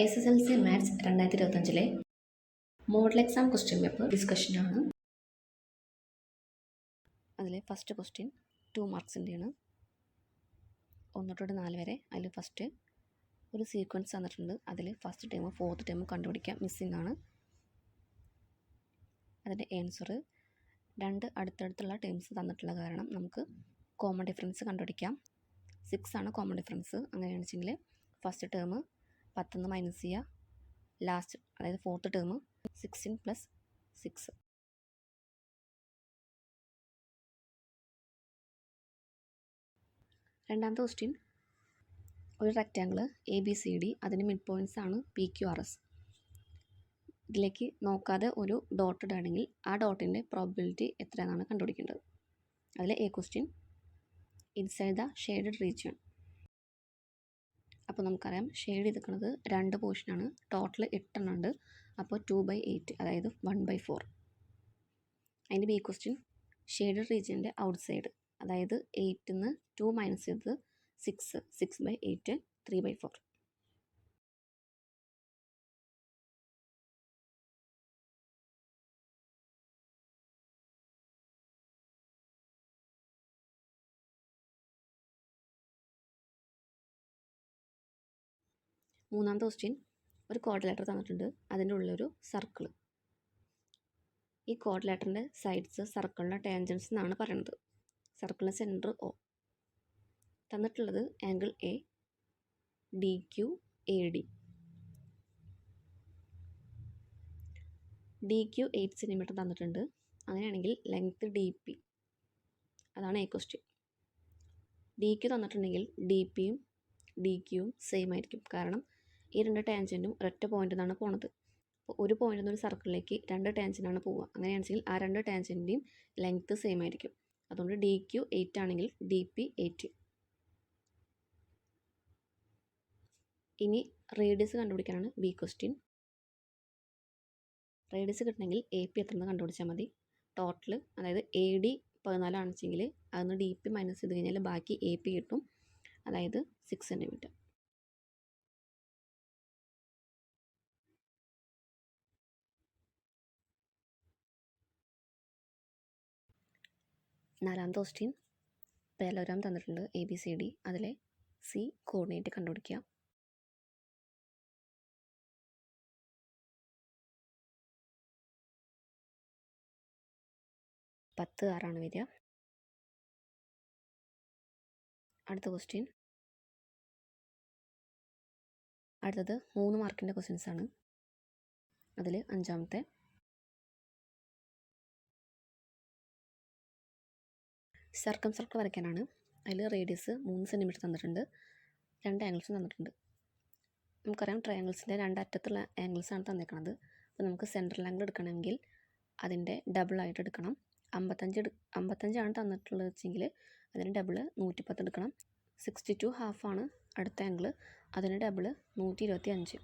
SSLC maths 2025 model exam question paper ഡിസ്കഷനാണ്. അതിലെ first question 2 മാർക്സിൻ്റെയാണ്. 1 തൊട്ട് 4 വരെ. അതിൽ ഫസ്റ്റ് ഒരു സീക്വൻസ് തന്നിട്ടുണ്ട്. അതിൽ ഫസ്റ്റ് ടേമും ഫോർത്ത് ടേമും കണ്ടുപിടിക്കാം, മിസ്സിംഗ് ആണ്. അതിൻ്റെ ആൻസർ 2 അടുത്തടുത്തുള്ള ടേംസ് തന്നിട്ടുള്ള കാരണം നമുക്ക് കോമൺ ഡിഫറൻസ് കണ്ടുപിടിക്കാം. 6 ആണ് കോമൺ ഡിഫറൻസ്. അങ്ങനെയാണെന്ന് വെച്ചെങ്കിൽ ഫസ്റ്റ് ടേം 10 മൈനസ് ചെയ്യുക, ലാസ്റ്റ് അതായത് ഫോർത്ത് ടേം 16 + 6. രണ്ടാമത്തെ ക്വസ്റ്റ്യൻ ഒരു റെക്റ്റാങ്കിൾ ABCD, അതിന് മിഡ് പോയിൻറ്റ്സ് ആണ് PQRS. ഇതിലേക്ക് നോക്കാതെ ഒരു ഡോട്ട് ഇടുകയാണെങ്കിൽ ആ ഡോട്ടിൻ്റെ പ്രോബിലിറ്റി എത്രയാണെന്നാണ് കണ്ടുപിടിക്കേണ്ടത്. അതിൽ A question inside the shaded region. അപ്പോൾ നമുക്കറിയാം ഷെയ്ഡ് ചെയ്തിരിക്കുന്നത് 2 പോർഷനാണ്, ടോട്ടൽ 8 എണ്ണം ഉണ്ട്. അപ്പോൾ 2/8 അതായത് 1/4. അതിൻ്റെ B ക്വസ്റ്റ്യൻ ഷെയ്ഡഡ് റീജിയൻ്റെ ഔട്ട് സൈഡ്, അതായത് 8 നിന്ന് 2 മൈനസ് ചെയ്തത് 6/8 3/4. മൂന്നാമത്തെ ക്വസ്റ്റ്യൻ ഒരു ക്വാഡ്രിലേറ്റർ തന്നിട്ടുണ്ട്. അതിൻ്റെ ഉള്ളൊരു സർക്കിൾ. ഈ ക്വാഡ്രിലേറ്ററിൻ്റെ സൈഡ്സ് സർക്കിളിൻ്റെ ടാൻജൻസ് എന്നാണ് പറയുന്നത്. സർക്കിളിൻ്റെ സെൻറ്റർ O. തന്നിട്ടുള്ളത് angle A DQAD. DQ 8 centimetre തന്നിട്ടുണ്ട്. അങ്ങനെയാണെങ്കിൽ ലെങ്ത്ത് DP, അതാണ് A ക്വസ്റ്റ്യൻ. DQ തന്നിട്ടുണ്ടെങ്കിൽ DPയും DQയും സെയിം ആയിരിക്കും. കാരണം ഈ 2 ടാൻജൻറ്റും ഒരൊറ്റ പോയിൻ്റിൽ നിന്നാണ് പോണത്. അപ്പോൾ ഒരു പോയിൻ്റിൽ നിന്ന് ഒരു സർക്കിളിലേക്ക് 2 ടാൻജൻ്റാണ് പോവുക. അങ്ങനെയാണെന്നുവെച്ചാൽ ആ 2 ടാൻജൻറ്റിൻ്റെയും ലെങ്ത്ത് സെയിം ആയിരിക്കും. അതുകൊണ്ട് DQ 8 ആണെങ്കിൽ DP 8. ഇനി റേഡിയസ് കണ്ടുപിടിക്കാനാണ് B ക്വസ്റ്റ്യൻ. റേഡിയസ് കിട്ടണമെങ്കിൽ AP എത്രയെന്ന് കണ്ടുപിടിച്ചാൽ മതി. ടോട്ടൽ അതായത് AD 14 ആണെന്നുവെച്ചെങ്കിൽ അതിന് DP മൈനസ് ചെയ്ത് കഴിഞ്ഞാൽ ബാക്കി AP കിട്ടും, അതായത് 6 സെൻറ്റിമീറ്റർ. നാലാമത്തെ ക്വസ്റ്റ്യൻ പാരലോഗ്രാം തന്നിട്ടുണ്ട് ABCD. അതിലെ C കോർഡിനേറ്റ് കണ്ടുപിടിക്കുക. 10 6 വരിക. അടുത്ത ക്വസ്റ്റ്യൻ, അടുത്തത് 3 മാർക്കിൻ്റെ ക്വസ്റ്റ്യൻസ് ആണ്. അതിൽ അഞ്ചാമത്തെ സർക്കിൾ വരയ്ക്കാനാണ്. അതിൽ റേഡിയസ് 3 സെൻറ്റിമീറ്റർ തന്നിട്ടുണ്ട്. 2 ആംഗിൾസും തന്നിട്ടുണ്ട്. നമുക്കറിയാം ട്രയാങ്കിൾസിൻ്റെ 2 അറ്റത്തുള്ള ആംഗിൾസാണ് തന്നിരിക്കുന്നത്. അപ്പോൾ നമുക്ക് സെൻട്രൽ ആംഗിൾ എടുക്കണമെങ്കിൽ അതിൻ്റെ ഡബിൾ ആയിട്ട് എടുക്കണം. 55 ആണ് തന്നിട്ടുള്ളത് വെച്ചെങ്കിൽ അതിന് ഡബിൾ 110 എടുക്കണം. 62 ഹാഫാണ് അടുത്ത ആംഗിൾ, അതിന് ഡബിൾ 125.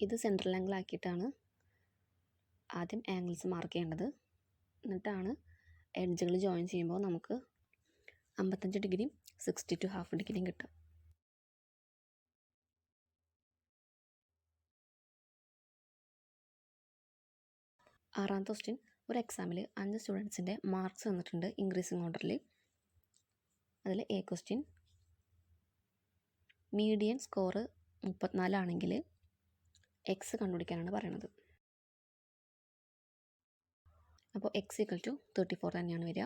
ഇത് സെൻട്രൽ ആംഗിൾ ആക്കിയിട്ടാണ് ആദ്യം ആംഗിൾസ് മാർക്ക് ചെയ്യേണ്ടത്. എന്നിട്ടാണ് എഡ്ജുകൾ ജോയിൻ ചെയ്യുമ്പോൾ നമുക്ക് 55 ഡിഗ്രിയും 62 ഹാഫ് ഡിഗ്രിയും കിട്ടും. ആറാമത്തെ ക്വസ്റ്റ്യൻ ഒരു എക്സാമിൽ 5 സ്റ്റുഡൻസിൻ്റെ മാർക്സ് തന്നിട്ടുണ്ട് ഇൻക്രീസിങ് ഓർഡറിൽ. അതിൽ A ക്വസ്റ്റ്യൻ മീഡിയൻ സ്കോർ 34 ആണെങ്കിൽ X കണ്ടുപിടിക്കാനാണ് പറയുന്നത്. അപ്പോൾ X = 34 തന്നെയാണ് വരിക.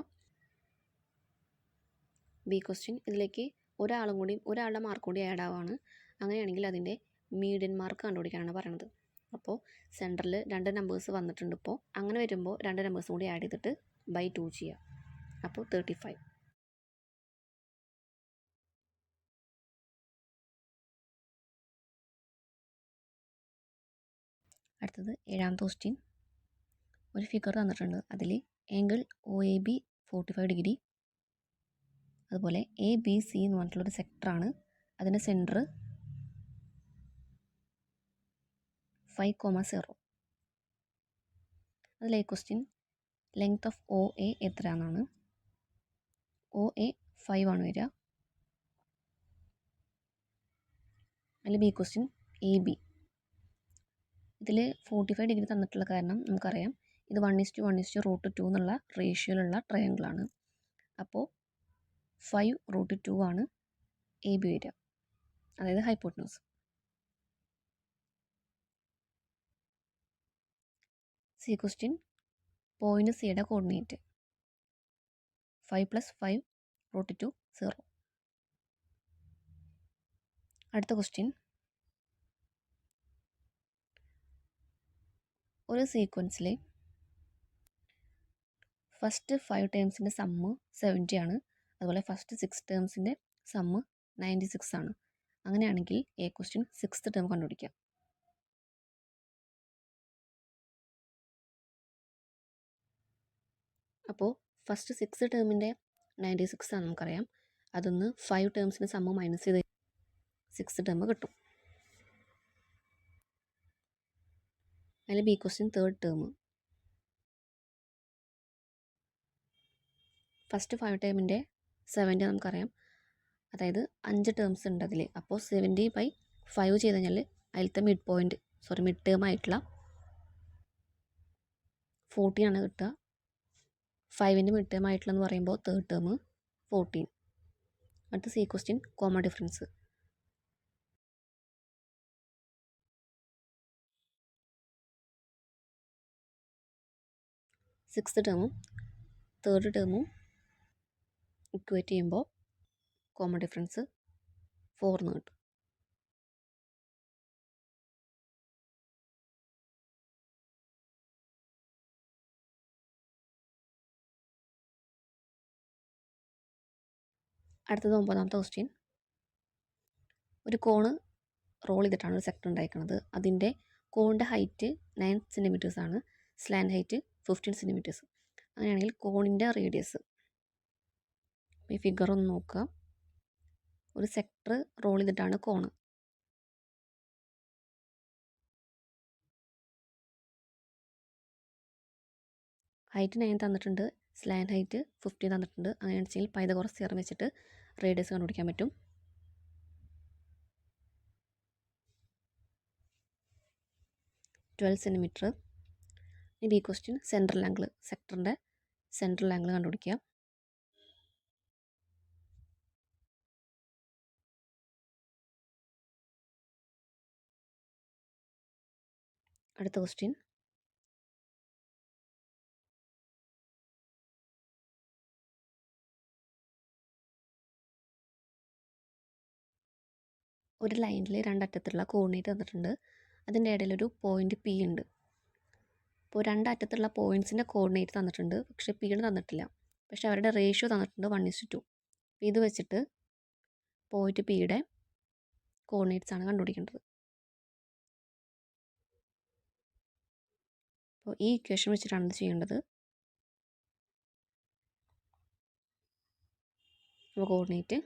B ക്വസ്റ്റ്യൻ ഇതിലേക്ക് ഒരാളുടെ മാർക്ക് കൂടി ആഡ് ആവുകയാണ്. അങ്ങനെയാണെങ്കിൽ അതിൻ്റെ മീഡിയൻ മാർക്ക് കണ്ടുപിടിക്കാനാണ് പറയുന്നത്. അപ്പോൾ സെൻറ്ററിൽ 2 നമ്പേഴ്സ് വന്നിട്ടുണ്ട്. ഇപ്പോൾ അങ്ങനെ വരുമ്പോൾ 2 നമ്പേഴ്സും കൂടി ആഡ് ചെയ്തിട്ട് /2 ചെയ്യുക. അപ്പോൾ 35. അടുത്തത് ഏഴാമത്തെ ക്വസ്റ്റ്യൻ ഒരു ഫിഗർ തന്നിട്ടുണ്ട്. അതിൽ ആംഗിൾ OAB 45 ഡിഗ്രി, അതുപോലെ ABC എന്ന് പറഞ്ഞിട്ടുള്ളൊരു സെക്ടറാണ്. അതിൻ്റെ സെൻറ്റർ 5,0. അതിൽ A question length of O A എത്രയാണെന്നാണ്. ഒ എ 5 ആണ് വരിക. അതിൽ ബി ക്വസ്റ്റ്യൻ എ ബി. ഇതിൽ 45 ഡിഗ്രി തന്നിട്ടുള്ള കാരണം നമുക്കറിയാം ഇത് 1:1:√2 എന്നുള്ള റേഷ്യോയിലുള്ള ട്രയാങ്കിളാണ്. അപ്പോൾ 5√2 ആണ് എ ബി വരിക, അതായത് ഹൈപ്പോട്ടനൂസ്. സി ക്വസ്റ്റ്യൻ പോയിന്റ് സിയുടെ കോർഡിനേറ്റ് 5 + 5√2 0. അടുത്ത ക്വസ്റ്റ്യൻ ഒരു സീക്വൻസിൽ ഫസ്റ്റ് 5 ടേംസിൻ്റെ സമ്മ് 70 ആണ്, അതുപോലെ ഫസ്റ്റ് 6 ടേംസിൻ്റെ സമ്മ് 96 ആണ്. അങ്ങനെയാണെങ്കിൽ എ ക്വസ്റ്റ്യൻ 6th ടേം കണ്ടുപിടിക്കാം. അപ്പോൾ ഫസ്റ്റ് 6 ടേമിൻ്റെ 96 ആണ് നമുക്കറിയാം. അതൊന്ന് 5 ടേംസിൻ്റെ സമ്മ് മൈനസ് ചെയ്ത് 6th ടേം കിട്ടും. അതിൽ B question 3rd term. First 5 ടേമിൻ്റെ 70 നമുക്കറിയാം, അതായത് 5 ടേംസ് ഉണ്ട് അതിൽ. അപ്പോൾ 70/5 ചെയ്ത് കഴിഞ്ഞാൽ അതിലത്തെ മിഡ് ടേം ആയിട്ടുള്ള 14 ആണ് കിട്ടുക. 5ൻ്റെ മിഡ് ടേം ആയിട്ടുള്ള എന്ന് പറയുമ്പോൾ 3rd ടേം 14. അടുത്ത C question common difference. Sixth ടേമും 3rd ടേമും ഇക്വേറ്റ് ചെയ്യുമ്പോൾ കോമൺ ഡിഫറൻസ് 4 എന്ന് കിട്ടും. അടുത്തത് 9ാമത്തെ ക്വസ്റ്റ്യൻ. ഒരു കോണ് റോൾ ചെയ്തിട്ടാണ് ഒരു സെക്ടർ ഉണ്ടായിരിക്കുന്നത്. അതിൻ്റെ കോണിൻ്റെ ഹൈറ്റ് 9 cm ആണ്, സ്ലാൻഡ് ഹൈറ്റ് 15 cm. അങ്ങനെയാണെങ്കിൽ കോണിൻ്റെ റേഡിയസ്, ഈ ഫിഗർ ഒന്ന് നോക്കുക. ഒരു സെക്ടർ റോൾ ചെയ്തിട്ടാണ് കോണ്. ഹൈറ്റ് 9 തന്നിട്ടുണ്ട്, സ്ലാൻഡ് ഹൈറ്റ് 15 തന്നിട്ടുണ്ട്. അങ്ങനെയാണെന്ന് വെച്ചാൽ പൈതഗോറസ് തിയറം വെച്ചിട്ട് റേഡിയസ് കണ്ടുപിടിക്കാൻ പറ്റും. 12 cm. ഇനി ബി ക്വസ്റ്റ്യൻ സെൻട്രൽ ആംഗിൾ, സെക്ടറിൻ്റെ സെൻട്രൽ ആംഗിൾ കണ്ടുപിടിക്കുക. അടുത്ത ക്വസ്റ്റ്യൻ ഒരു ലൈനിൽ രണ്ടറ്റത്തുള്ള കോർഡിനേറ്റ് തന്നിട്ടുണ്ട്. അതിൻ്റെ ഇടയിലൊരു പോയിന്റ് പി ഉണ്ട്. അപ്പോൾ രണ്ടറ്റത്തുള്ള പോയിൻറ്റ്സിൻ്റെ കോർഡിനേറ്റ് തന്നിട്ടുണ്ട്, പക്ഷേ പിയുടെ തന്നിട്ടില്ല. പക്ഷേ അവരുടെ റേഷ്യോ തന്നിട്ടുണ്ട് 1:2. അപ്പോൾ ഇത് വെച്ചിട്ട് പോയിന്റ് പിയുടെ കോർഡിനേറ്റ്സ് ആണ് കണ്ടുപിടിക്കേണ്ടത്. അപ്പോൾ ഈ ഇക്വേഷൻ വെച്ചിട്ടാണ് ഇത് ചെയ്യേണ്ടത്. അപ്പോൾ കോർഡിനേറ്റ്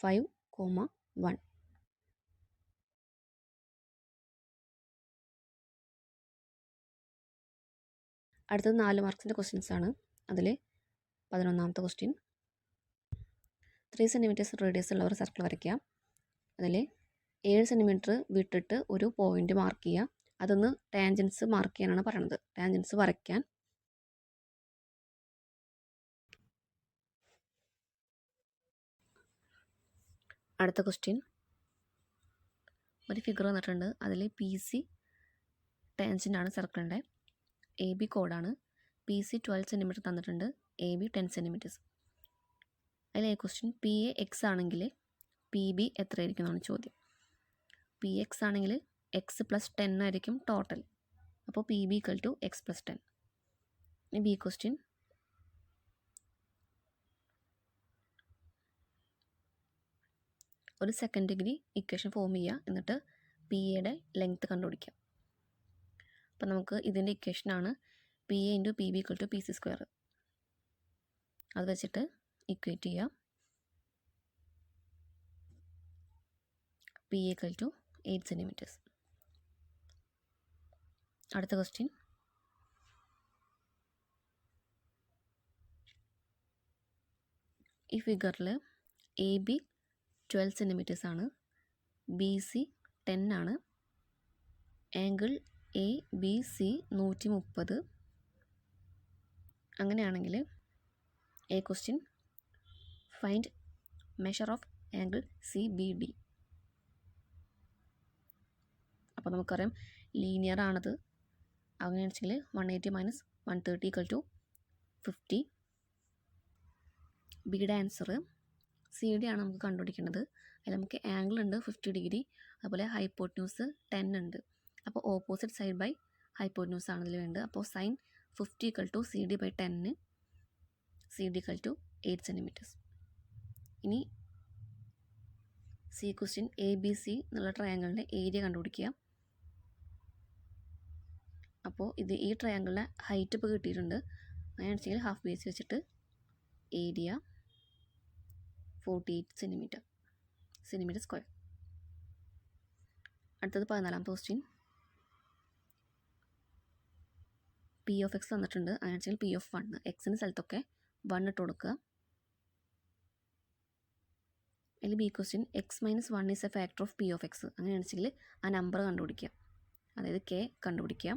5,1. അടുത്തത് 4 മാർക്സിൻ്റെ ക്വസ്റ്റ്യൻസ് ആണ്. അതിൽ 11ാമത്തെ ക്വസ്റ്റ്യൻ. 3 cm റേഡിയസ് ഉള്ള ഒരു സർക്കിൾ വരയ്ക്കുക. അതിൽ 7 cm വിട്ടിട്ട് ഒരു പോയിന്റ് മാർക്ക് ചെയ്യുക. അതൊന്ന് ടാൻജൻസ് മാർക്ക് ചെയ്യാനാണ് പറയുന്നത്. ടാൻജൻസ് വരയ്ക്കാൻ അടുത്ത ക്വസ്റ്റ്യൻ. ഒരു ഫിഗർ വന്നിട്ടുണ്ട്. അതിൽ PC ടാൻജൻ്റാണ് സർക്കിളിൻ്റെ. AB കോഡാണ്. PC 12 cm തന്നിട്ടുണ്ട്, AB 10 cm. അതിൽ എ ക്വസ്റ്റ്യൻ PA x ആണെങ്കിൽ PB എത്രയായിരിക്കും എന്നാണ് ചോദ്യം. PX ആണെങ്കിൽ x + 10 ആയിരിക്കും ടോട്ടൽ. അപ്പോൾ PB = x + 10. ഇനി ബി ക്വസ്റ്റ്യൻ. ഒരു സെക്കൻഡ് ഡിഗ്രി ഇക്വേഷൻ ഫോം ചെയ്യുക, എന്നിട്ട് PAയുടെ ലെങ്ത്ത് കണ്ടുപിടിക്കുക. അപ്പോൾ നമുക്ക് ഇതിൻ്റെ ഇക്വേഷനാണ് PA × PB = PC². അത് വെച്ചിട്ട് ഇക്വേറ്റ് ചെയ്യുക. PA = 8 cm. അടുത്ത ക്വസ്റ്റ്യൻ. ഈ ഫിഗറിൽ എ ബി 12 സെൻറ്റിമീറ്റേഴ്സ് ആണ്, ബി സി 10 ആണ്, ആംഗിൾ എ ബി സി 130. അങ്ങനെയാണെങ്കിൽ A question find measure of angle C B D. അപ്പോൾ നമുക്കറിയാം ലീനിയർ ആണത്. അങ്ങനെയാണെന്ന് വെച്ചെങ്കിൽ 180 മൈനസ് 130 = 50. ബിയുടെ ആൻസർ സി ഡി ആണ് നമുക്ക് കണ്ടുപിടിക്കേണ്ടത്. അതിൽ നമുക്ക് ആംഗിൾ ഉണ്ട് 50 ഡിഗ്രി, അതുപോലെ ഹൈപ്പോട്ട്ന്യൂസ് 10 ഉണ്ട്. അപ്പോൾ ഓപ്പോസിറ്റ് സൈഡ് ബൈ ഹൈപ്പോട്ട്ന്യൂസ് ആണ് ഇതിൽ വേണ്ടത്. അപ്പോൾ സൈൻ 50 = CD/10, CD = 8 സെൻറ്റിമീറ്റേഴ്സ്. ഇനി C question A B C എന്നുള്ള ട്രയാങ്കിളിൻ്റെ ഏരിയ കണ്ടുപിടിക്കുക. അപ്പോൾ ഈ ട്രയാങ്കിളിൻ്റെ ഹൈറ്റ് ഇപ്പോൾ കിട്ടിയിട്ടുണ്ട്. അങ്ങനെയാണെന്ന് വെച്ചെങ്കിൽ ഹാഫ് ബേസ് വെച്ചിട്ട് ഏരിയ 48 സെൻറ്റിമീറ്റർ സ്ക്വയർ. അടുത്തത് 14ാമത്തെ ക്വസ്റ്റ്യൻ. പി ഓഫ് എക്സ് തന്നിട്ടുണ്ട്. അങ്ങനെയാണെന്ന് വെച്ചാൽ പി ഓഫ് 1, എക്സിൻ്റെ സ്ഥലത്തൊക്കെ 1 ഇട്ട് കൊടുക്കുക. അതിൽ B question X minus 1 is A factor of P of X. അങ്ങനെയാണെന്ന് വെച്ചെങ്കിൽ ആ നമ്പർ കണ്ടുപിടിക്കുക, അതായത് കെ കണ്ടുപിടിക്കുക.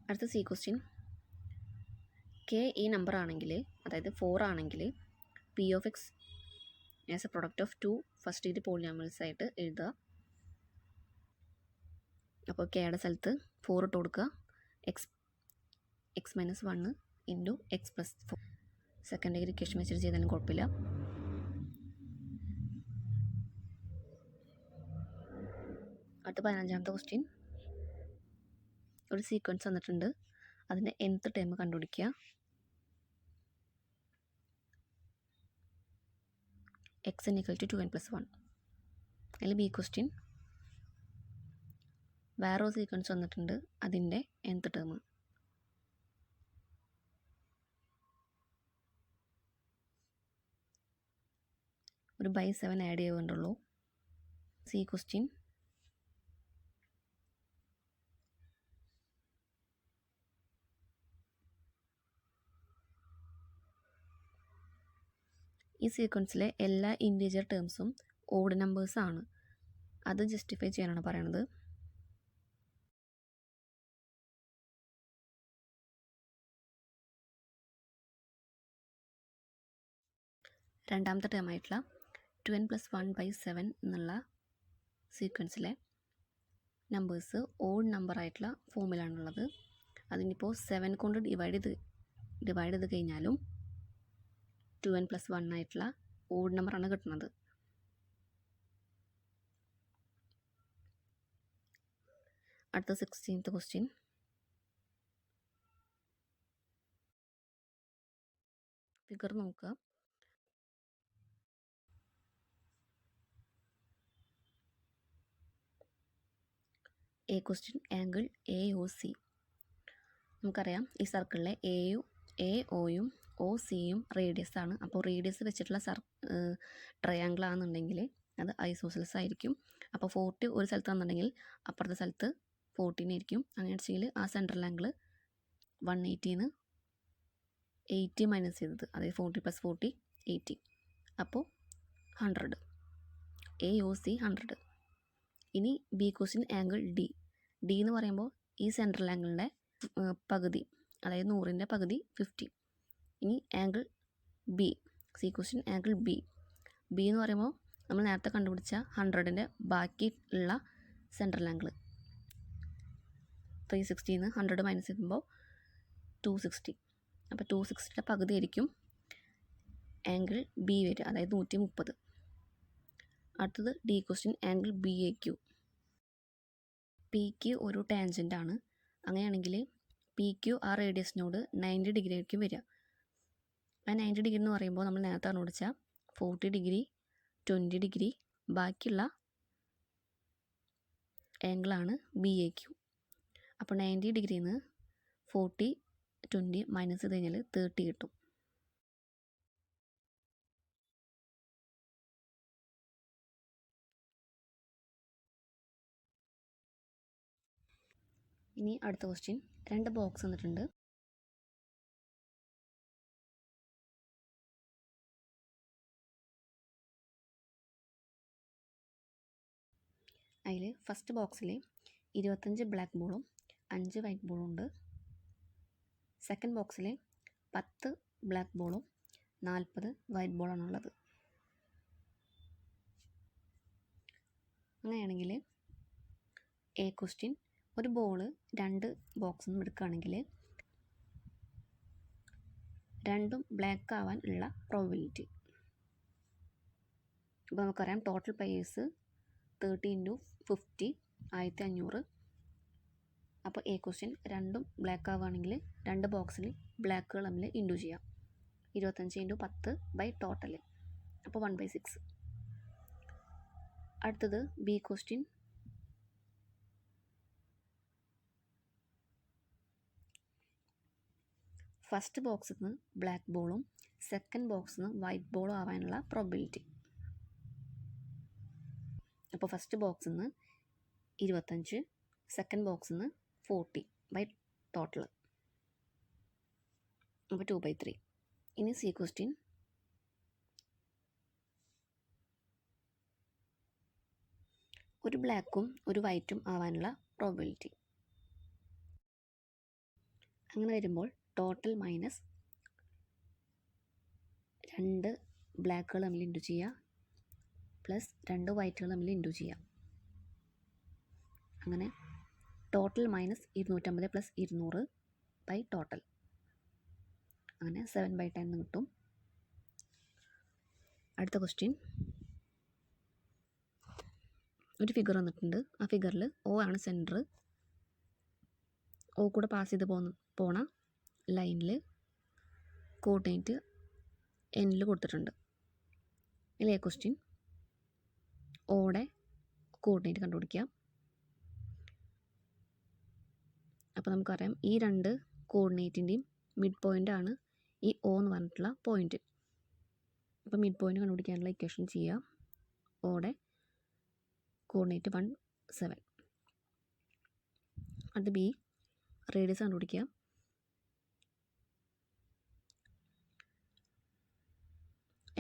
അടുത്ത സി ക്വസ്റ്റ്യൻ കെ ഈ നമ്പർ ആണെങ്കിൽ, അതായത് 4 ആണെങ്കിൽ, P of X as A product of 2 first degree polynomials ആയിട്ട് എഴുതുക. അപ്പോൾ കെയുടെ സ്ഥലത്ത് 4 ഇട്ട് കൊടുക്കുക. X minus 1 into X plus 4. Second degree equation വെച്ചിട്ട് ചെയ്താലും കുഴപ്പമില്ല. അടുത്ത 15ാമത്തെ ക്വസ്റ്റ്യൻ. ഒരു സീക്വൻസ് തന്നിട്ടുണ്ട്, അതിൻ്റെ nth ടേം കണ്ടുപിടിക്കുക. xn = 2n+1. അതിൽ ബി ക്വസ്റ്റ്യൻ വേറൊരു സീക്വൻസ് വന്നിട്ടുണ്ട്, അതിൻ്റെ nth ടേം. ഒരു ബൈ 7 ആഡ് ചെയ്യുന്നുള്ളൂ. സി ക്വസ്റ്റ്യൻ ഈ സീക്വൻസിലെ എല്ലാ ഇൻറ്റീജർ ടേംസും ഓഡ് നമ്പേഴ്സാണ്. അത് ജസ്റ്റിഫൈ ചെയ്യാനാണ് പറയണത്. രണ്ടാമത്തെ ടേം ആയിട്ടുള്ള 2n+1/7 എന്നുള്ള സീക്വൻസിലെ നമ്പേഴ്സ് ഓഡ് നമ്പർ ആയിട്ടുള്ള ഫോമിലാണുള്ളത്. അതിനിപ്പോൾ 7 കൊണ്ട് ഡിവൈഡ് ചെയ്ത് കഴിഞ്ഞാലും 2n+1 ആയിട്ടുള്ള ഓഡ് നമ്പറാണ് കിട്ടുന്നത്. അടുത്ത 16th ക്വസ്റ്റ്യൻ. ഫിഗർ നോക്കുക. A question angle A O C. നമുക്കറിയാം ഈ സർക്കിളിലെ എ ഒയും ഒ സിയും റേഡിയസ് ആണ്. അപ്പോൾ റേഡിയസ് വെച്ചിട്ടുള്ള ട്രയാങ്കിൾ ആണെന്നുണ്ടെങ്കിൽ അത് ഐസോസെൽസ് ആയിരിക്കും. അപ്പോൾ 40 ഒരു സ്ഥലത്ത് വന്നിട്ടുണ്ടെങ്കിൽ അപ്പുറത്തെ സ്ഥലത്ത് 14 ആയിരിക്കും. അങ്ങനെ വെച്ചെങ്കിൽ ആ സെൻട്രൽ ആംഗിൾ 180 80 മൈനസ് ചെയ്തത്, അതായത് 40 + 40 80. അപ്പോൾ 100. A O C 100. ഇനി B question angle D. D എന്ന് പറയുമ്പോൾ ഈ സെൻട്രൽ ആംഗിളിൻ്റെ പകുതി, അതായത് 100ൻ്റെ പകുതി 50. ഇനി angle B. C question angle B. B എന്ന് പറയുമ്പോൾ നമ്മൾ നേരത്തെ കണ്ടുപിടിച്ച 100ൻ്റെ ബാക്കി ഉള്ള സെൻട്രൽ ആംഗിൾ 360 100 മൈനസ് ചെയ്യുമ്പോൾ 260. അപ്പോൾ 260ൻ്റെ പകുതി ആയിരിക്കും ആംഗിൾ ബി വരിക, അതായത് 130. അടുത്തത് D question angle B A Q. P Q ഒരു ടാൻജൻ്റ് ആണ്. അങ്ങനെയാണെങ്കിൽ പി ക്യു ആ റേഡിയസിനോട് 90 ഡിഗ്രി ആയിരിക്കും വരിക. ആ 90 ഡിഗ്രി എന്ന് പറയുമ്പോൾ നമ്മൾ നേരത്തെ കണ്ടുപിടിച്ച 40 ഡിഗ്രി 20 ഡിഗ്രി ബാക്കിയുള്ള ആംഗിളാണ് ബി എ ക്യു. അപ്പോൾ 90 ഡിഗ്രിയിൽ നിന്ന് 40 20 മൈനസ് ചെയ്ത് കഴിഞ്ഞാൽ 30 കിട്ടും. ഇനി അടുത്ത ക്വസ്റ്റ്യൻ. 2 ബോക്സ് തന്നിട്ടുണ്ട്. അതിൽ ഫസ്റ്റ് ബോക്സിൽ 25 ബ്ലാക്ക് ബോളും 5 വൈറ്റ് ബോളും ഉണ്ട്. സെക്കൻഡ് ബോക്സിൽ 10 ബ്ലാക്ക് ബോളും 40 വൈറ്റ് ബോളാണുള്ളത്. അങ്ങനെയാണെങ്കിൽ എ ക്വസ്റ്റ്യൻ, ഒരു ബോള് 2 ബോക്സിൽ നിന്നും എടുക്കുകയാണെങ്കിൽ രണ്ടും ബ്ലാക്ക് ആവാൻ ഉള്ള പ്രോബിലിറ്റി. അപ്പോൾ നമുക്കറിയാം ടോട്ടൽ പ്ലേയേഴ്സ് 30 × 50 1500. അപ്പോൾ എ ക്വസ്റ്റ്യൻ രണ്ടും ബ്ലാക്ക് ആവുകയാണെങ്കിൽ 2 ബോക്സിൽ ബ്ലാക്കുകൾ തമ്മിൽ ഇൻഡു ചെയ്യാം. 25 × 10 ടോട്ടൽ, അപ്പോൾ 1/6. അടുത്തത് ബി ക്വസ്റ്റ്യൻ. ഫസ്റ്റ് ബോക്സിൽ നിന്ന് ബ്ലാക്ക് ബോളും സെക്കൻഡ് ബോക്സിൽ നിന്ന് വൈറ്റ് ബോളും ആവാനുള്ള പ്രോബിലിറ്റി. അപ്പോൾ ഫസ്റ്റ് ബോക്സിൽ നിന്ന് 25, സെക്കൻഡ് ബോക്സിൽ നിന്ന് 40 ടോട്ടൽ, അപ്പോൾ 2/3. ഇനി സി ക്വസ്റ്റ്യൻ. ഒരു ബ്ലാക്കും ഒരു വൈറ്റും ആവാനുള്ള പ്രോബിലിറ്റി. അങ്ങനെ വരുമ്പോൾ ടോട്ടൽ മൈനസ് 2 ബ്ലാക്കുകൾ തമ്മിൽ ഇൻറ്റു ചെയ്യുക പ്ലസ് 2 വൈറ്റുകൾ തമ്മിൽ ഇൻറ്റു ചെയ്യുക. അങ്ങനെ ടോട്ടൽ മൈനസ് 250 പ്ലസ് 200 ടോട്ടൽ, അങ്ങനെ 7/10 കിട്ടും. അടുത്ത ക്വസ്റ്റ്യൻ. ഒരു ഫിഗർ വന്നിട്ടുണ്ട്. ആ ഫിഗറിൽ ഒ ആണ് സെൻറ്റർ. ഒ കൂടെ പാസ് ചെയ്ത് പോണ ലൈനിൽ കോർഡിനേറ്റ് എന്നിൽ കൊടുത്തിട്ടുണ്ട്. ഇതിൽ എ ക്വസ്റ്റ്യൻ, ഓടെ കോർഡിനേറ്റ് കണ്ടുപിടിക്കുക. അപ്പോൾ നമുക്കറിയാം ഈ 2 കോർഡിനേറ്റിൻ്റെയും മിഡ് പോയിൻ്റാണ് ഈ ഒ എന്ന് പറഞ്ഞിട്ടുള്ള പോയിൻറ്റ്. അപ്പോൾ മിഡ് പോയിൻ്റ് കണ്ടുപിടിക്കാനുള്ള ഇക്വേഷൻ ചെയ്യുക. ഓടെ കോർഡിനേറ്റ് 1 7. അടുത്ത ബി റേഡിയസ് കണ്ടുപിടിക്കുക.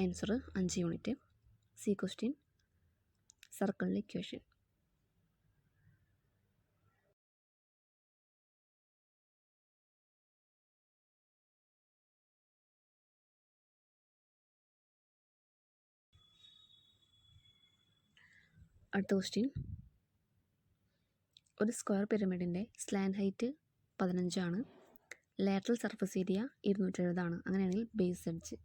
Answer 5 unit. സി ക്വസ്റ്റ്യൻ, സർക്കിളിൻ്റെ ഇക്വേഷൻ. അടുത്ത ക്വസ്റ്റ്യൻ. ഒരു സ്ക്വയർ പിരമിഡിൻ്റെ സ്ലാൻഡ് ഹൈറ്റ് 15 ആണ്. ലാറ്ററൽ സർഫസ് ഏരിയ 270 ആണ്. അങ്ങനെയാണെങ്കിൽ ബേസ് എഡ്ജ്.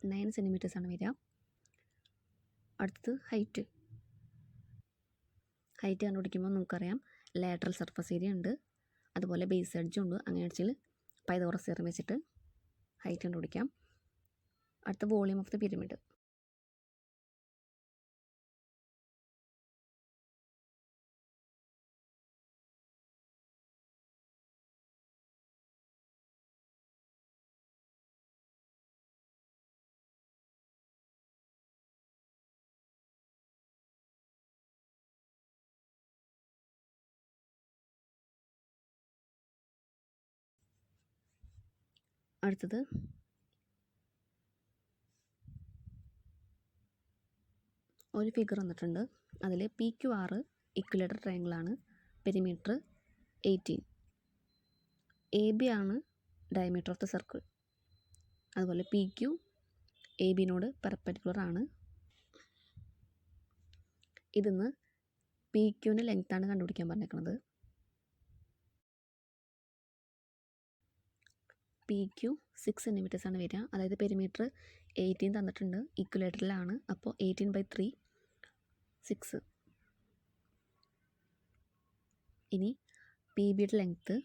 -9 സെൻറ്റിമീറ്റേഴ്സ് ആണ് വരിക. അടുത്തത് ഹൈറ്റ്. ഹൈറ്റ് കണ്ടുപിടിക്കുമ്പോൾ നമുക്കറിയാം ലാറ്ററൽ സർഫസ് ഏരിയ ഉണ്ട്, അതുപോലെ ബേസ് എഡ്ജും ഉണ്ട്. അങ്ങനെ വെച്ചാൽ പൈതഗോറസ് തിയറം വെച്ചിട്ട് ഹൈറ്റ് കണ്ടുപിടിക്കാം. അടുത്ത വോളിയം ഓഫ് ദ പിരമിഡ്. അടുത്തത് ഒരു ഫിഗർ വന്നിട്ടുണ്ട്. അതിൽ PQR ഇക്വിലേറ്റർ ട്രയാങ്കിളാണ്. പെരിമീറ്റർ 18. AB ആണ് ഡയമീറ്റർ ഓഫ് ദ സർക്കിൾ. അതുപോലെ PQ ABനോട് പെർപെൻഡിക്കുലർ ആണ്. ഇതിന്ന് PQൻ്റെ ലെങ്ത്താണ് കണ്ടുപിടിക്കാൻ പറഞ്ഞേക്കുന്നത്. PQ 6 സെൻറ്റിമീറ്റേഴ്സ് ആണ് വരിക. അതായത് പെരിമീറ്റർ 18 തന്നിട്ടുണ്ട്, ഇക്വലേറ്ററിലാണ്. അപ്പോൾ 18/3 6. ഇനി PBയുടെ ലെങ്ത്ത്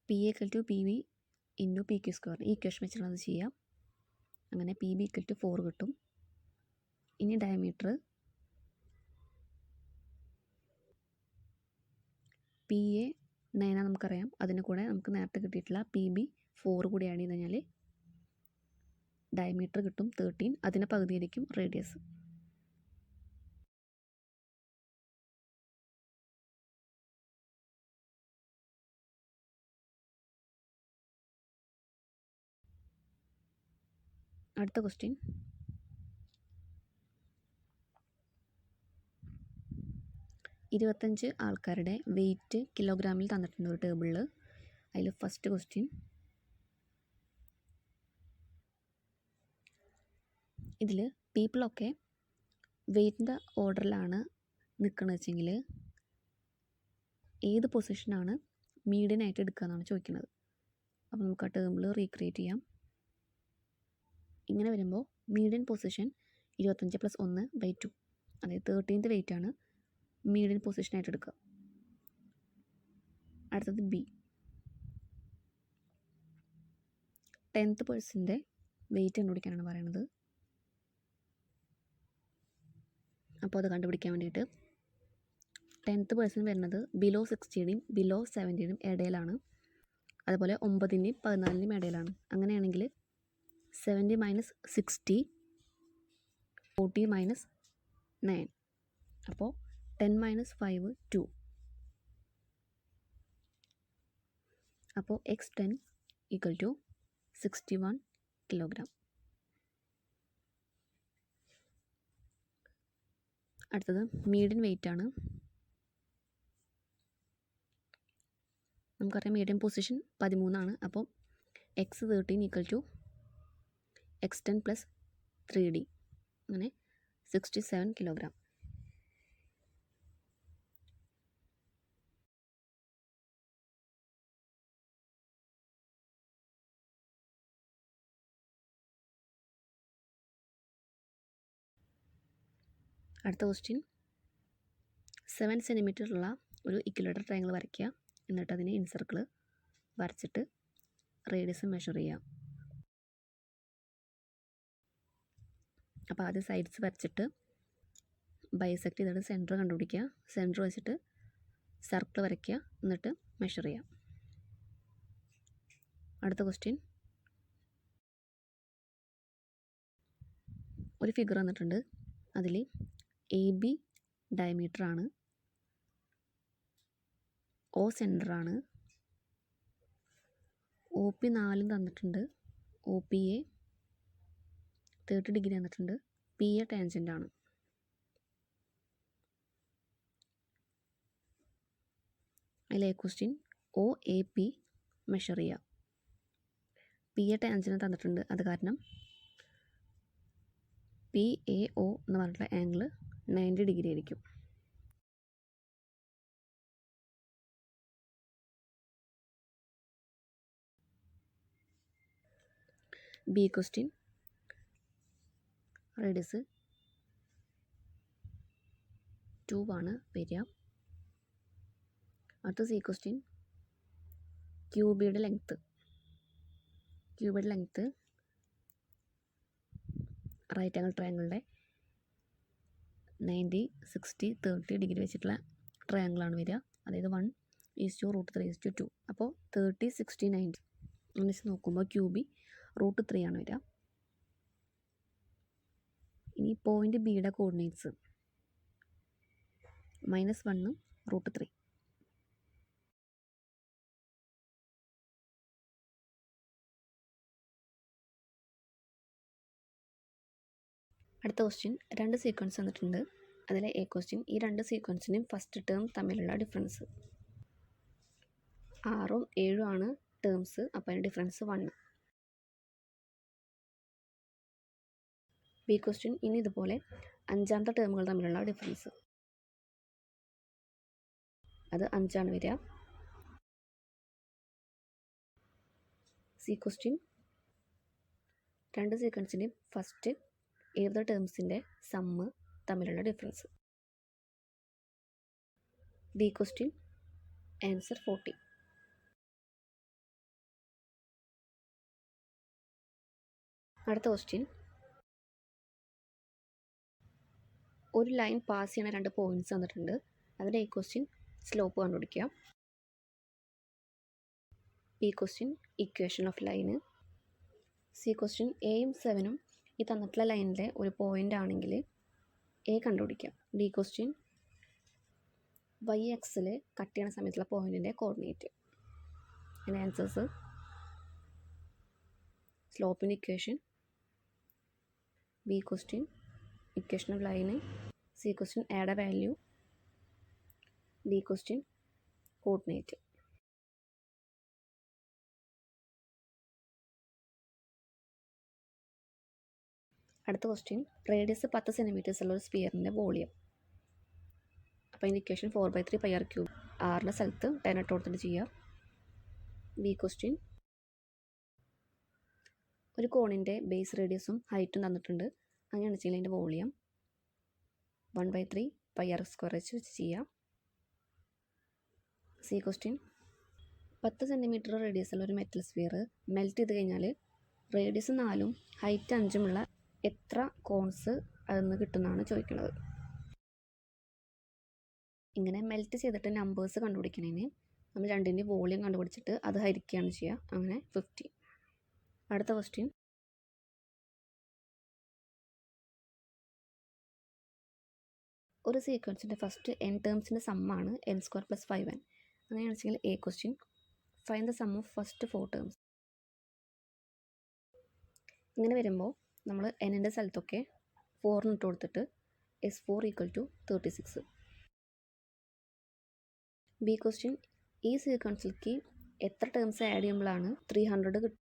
PA = PB × PQ². ഈ ഇക്വേഷൻ വെച്ചിട്ടാണ് അത് ചെയ്യാം. അങ്ങനെ PB = 4 കിട്ടും. ഇനി ഡയമീറ്റർ PA 9 നമുക്കറിയാം. അതിന് കൂടെ നമുക്ക് നേരത്തെ കിട്ടിയിട്ടുള്ള PB 4 കൂടി ആഡ് ചെയ്ത് കഴിഞ്ഞാൽ ഡയമീറ്റർ കിട്ടും 13. അതിൻ്റെ പകുതിയായിരിക്കും റേഡിയസ്. അടുത്ത ക്വസ്റ്റ്യൻ, 25 ആൾക്കാരുടെ വെയിറ്റ് കിലോഗ്രാമിൽ തന്നിട്ടുണ്ട് ഒരു ടേബിളിൽ. അതിൽ ഫസ്റ്റ് ക്വസ്റ്റ്യൻ, ഇതിൽ പീപ്പിളൊക്കെ വെയിറ്റിൻ്റെ ഓർഡറിലാണ് നിൽക്കുന്നത് വെച്ചെങ്കിൽ ഏത് പൊസിഷനാണ് മീഡിയനായിട്ട് എടുക്കുക എന്നാണ് ചോദിക്കുന്നത്. അപ്പോൾ നമുക്ക് ആ ടേബിൾ റീക്രിയേറ്റ് ചെയ്യാം. ഇങ്ങനെ വരുമ്പോൾ മീഡിയൻ പൊസിഷൻ 25 + 1/2, അതായത് 13th വെയിറ്റാണ് മീഡിയൻ പൊസിഷനായിട്ട് എടുക്കുക. അടുത്തത് ബി, 10th പേഴ്സൻ്റെ വെയിറ്റ് കണ്ടുപിടിക്കാനാണ് പറയുന്നത്. അപ്പോൾ അത് കണ്ടുപിടിക്കാൻ വേണ്ടിയിട്ട് 10th പേഴ്സൺ വരുന്നത് ബിലോ 60യുടെയും ബിലോ 70യുടെയും ഇടയിലാണ്. അതുപോലെ 9ൻ്റെയും 14ൻ്റെയും ഇടയിലാണ്. അങ്ങനെയാണെങ്കിൽ 70 - 60, 40 - 9. അപ്പോൾ 10 - 5 2. അപ്പോൾ x10 = 61 കിലോഗ്രാം. അടുത്തത് മീഡിയൻ വെയിറ്റ് ആണ്. നമുക്കറിയാം മീഡിയൻ പൊസിഷൻ 13 അപ്പോൾ x13 = x10 + 3d, അങ്ങനെ 67 കിലോഗ്രാം. അടുത്ത ക്വസ്റ്റ്യൻ, 7 സെൻറ്റിമീറ്റർ ഉള്ള ഒരു ഇക്വലേറ്റർ ട്രയാങ്കിൾ വരയ്ക്കുക. എന്നിട്ട് അതിനെ ഇൻസർക്കിൾ വരച്ചിട്ട് റേഡിയസ് മെഷർ ചെയ്യാം. അപ്പോൾ ആദ്യം സൈഡ്സ് വരച്ചിട്ട് ബൈസെക്ട് ചെയ്തിട്ട് സെൻറ്റർ കണ്ടുപിടിക്കുക. സെൻറ്റർ വെച്ചിട്ട് സർക്കിൾ വരയ്ക്കുക, എന്നിട്ട് മെഷർ ചെയ്യാം. അടുത്ത ക്വസ്റ്റ്യൻ, ഒരു ഫിഗർ തന്നിട്ടുണ്ട്. അതിൽ AB ഡയമീറ്റർ ആണ്, O സെൻറ്ററാണ്, OP 4 തന്നിട്ടുണ്ട്, OPA 30 ഡിഗ്രി തന്നിട്ടുണ്ട്, PA ടാൻജൻ്റ് ആണ്. അതിലെ ക്വസ്റ്റ്യൻ, OAP മെഷർ ചെയ്യുക. PA ടാൻജൻ്റ് തന്നിട്ടുണ്ട്, അത് കാരണം PAO എന്ന് പറഞ്ഞിട്ടുള്ള ആംഗിൾ 90 ഡിഗ്രി ആയിരിക്കും. ബി ക്വസ്റ്റ്യൻ, റേഡിയസ് 2 ആണ് വരിക. അടുത്ത സി ക്വസ്റ്റ്യൻ, ക്യൂബിയുടെ ലെങ്ത്ത് റൈറ്റ് ആംഗിൾ ട്രയാങ്കിളിൻ്റെ 90, 60, 30 ഡിഗ്രി വെച്ചിട്ടുള്ള ട്രയാങ്കിളാണ് വരിക. അതായത് 1:√3:2. അപ്പോൾ 30, 60, 90 എന്ന് വെച്ച് നോക്കുമ്പോൾ ക്യൂബി √3 ആണ് വരിക. ഇനി പോയിൻ്റ് ബിയുടെ കോർഡിനേറ്റ്സ് -1, √3. അടുത്ത ക്വസ്റ്റ്യൻ, 2 സീക്വൻസ് തന്നിട്ടുണ്ട്. അതിലെ എ ക്വസ്റ്റ്യൻ, ഈ 2 സീക്വൻസിൻ്റെയും ഫസ്റ്റ് ടേം തമ്മിലുള്ള ഡിഫറൻസ്. 6ഉം 7ഉം ആണ് ടേംസ്, അപ്പോൾ അതിൻ്റെ ഡിഫറൻസ് 1. ബി ക്വസ്റ്റ്യൻ, ഇനി ഇതുപോലെ 5ാമത്തെ ടേമുകൾ തമ്മിലുള്ള ഡിഫറൻസ്. അത് 5 ആണ് വരിക. സി ക്വസ്റ്റ്യൻ, 2 സീക്വൻസിൻ്റെയും ഫസ്റ്റ് ഏത് ടേംസിൻ്റെ സമ്മ് തമ്മിലുള്ള ഡിഫറൻസ്. B question, answer 40. അടുത്ത ക്വസ്റ്റ്യൻ, ഒരു ലൈൻ പാസ് ചെയ്യണ 2 പോയിൻറ്റ്സ് തന്നിട്ടുണ്ട്. അതിൻ്റെ എ ക്വസ്റ്റ്യൻ, സ്ലോപ്പ് കണ്ടുപിടിക്കുക. B question, equation of line. C question, എയും 7ഉം ഈ തന്നിട്ടുള്ള ലൈനിലെ ഒരു പോയിൻ്റ് ആണെങ്കിൽ എ കണ്ടുപിടിക്കുക. ഡി ക്വസ്റ്റ്യൻ, y-axis കട്ട് ചെയ്യണ സമയത്തുള്ള പോയിൻറ്റിൻ്റെ കോർഡിനേറ്റ്. അതിൻ്റെ ആൻസേഴ്സ് സ്ലോപ്പിൻ്റെ equation, B question equation of line. C question add a value. D question coordinate. അടുത്ത ക്വസ്റ്റ്യൻ റേഡിയസ് 10 സെൻറ്റിമീറ്റേഴ്സ് ഉള്ള ഒരു സ്പിയറിൻ്റെ വോളിയം. അപ്പോൾ അതിൻ്റെ ഇക്വേഷൻ 4/3 πr³ ആറിൻ്റെ സ്ഥലത്ത് 10 ഇട്ട് കൊടുത്തിട്ട് ചെയ്യുക. ബി ക്വസ്റ്റ്യൻ ഒരു കോണിൻ്റെ ബേസ് റേഡിയസും ഹൈറ്റും തന്നിട്ടുണ്ട്. അങ്ങനെയാണ് വെച്ചാൽ അതിൻ്റെ വോളിയം 1/3 πr² വെച്ച് ചെയ്യാം. സി ക്വസ്റ്റ്യൻ 10 സെൻറ്റിമീറ്റർ റേഡിയസുള്ള ഒരു മെറ്റൽ സ്ഫിയർ മെൽറ്റ് ചെയ്ത് കഴിഞ്ഞാൽ റേഡിയസ് 4ഉം ഹൈറ്റ് 5ഉമുള്ള എത്ര കോൺസ് അതെന്ന് കിട്ടുന്നതാണ് ചോദിക്കുന്നത്. ഇങ്ങനെ മെൽറ്റ് ചെയ്തിട്ട് നമ്പേഴ്സ് കണ്ടുപിടിക്കുന്നതിന് നമ്മൾ രണ്ടിൻ്റെ വോളിയം കണ്ടുപിടിച്ചിട്ട് അത് ഹരിക്കുകയാണ് ചെയ്യുക. അങ്ങനെ 50. അടുത്ത ക്വസ്റ്റ്യൻ ഒരു സീക്വൻസിൻ്റെ ഫസ്റ്റ് n ടേംസിൻ്റെ സമ്മാണ് n² + 5n. അങ്ങനെയാണെന്ന് വെച്ചാൽ A question find the sum of first 4 terms. ഇങ്ങനെ വരുമ്പോൾ നമ്മൾ n-ൻ്റെ സ്ഥലത്തൊക്കെ 4 ഇട്ട് കൊടുത്തിട്ട് S4 = 36. ബി ക്വസ്റ്റ്യൻ ഈ സീക്വൻസിലേക്ക് എത്ര ടേംസ് ആഡ് ചെയ്യുമ്പോഴാണ് 300 കിട്ടും.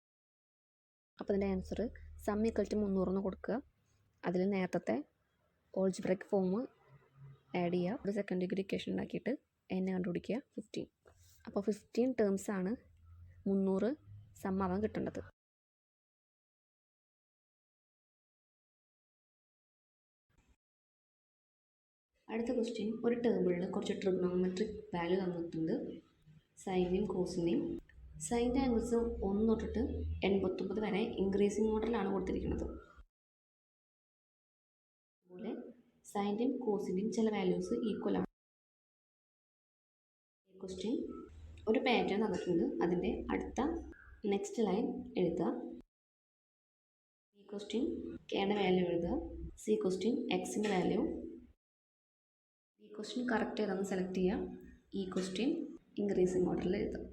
അപ്പോൾ അതിൻ്റെ ആൻസർ സം = 300 എന്ന് കൊടുക്കുക. അതിൽ നേരത്തെ ഓൾജിബ്രൈക് ഫോം ആഡ് ചെയ്യുക. ഒരു സെക്കൻഡ് ഡിഗ്രി ഇക്വേഷൻ ഉണ്ടാക്കിയിട്ട് n കണ്ടുപിടിക്കുക 15. അപ്പോൾ 15 ടേംസാണ് 300 സം ആവാൻ കിട്ടേണ്ടത്. അടുത്ത ക്വസ്റ്റ്യൻ ഒരു ടേബിളിൽ കുറച്ച് ട്രിഗ്നോമെട്രിക് വാല്യൂ തന്നിട്ടുണ്ട്. സൈൻ്റെയും കോസിൻ്റെയും. സൈൻ്റെ ആംഗിൾസ് 1 തൊട്ടിട്ട് 89 വരെ ഇൻക്രീസിങ് ഓർഡറിലാണ് കൊടുത്തിരിക്കുന്നത്. അതുപോലെ സൈൻ്റെയും കോസിൻ്റെയും ചില വാല്യൂസ് ഈക്വൽ ആണ്. ക്വസ്റ്റ്യൻ ഒരു പാറ്റേൺ തന്നിട്ടുണ്ട്. അതിൻ്റെ അടുത്ത നെക്സ്റ്റ് ലൈൻ എഴുതുക. ബി ക്വസ്റ്റ്യൻ കെയുടെ വാല്യൂ എഴുതുക. സി ക്വസ്റ്റ്യൻ എക്സിൻ്റെ വാല്യൂ. ഈ ക്വസ്റ്റ്യൻ കറക്റ്റ് ഏതാണെന്ന് സെലക്ട് ചെയ്യുക. ഈ ക്വസ്റ്റ്യൻ ഇൻക്രീസിങ് ഓർഡറിൽ എഴുതുക.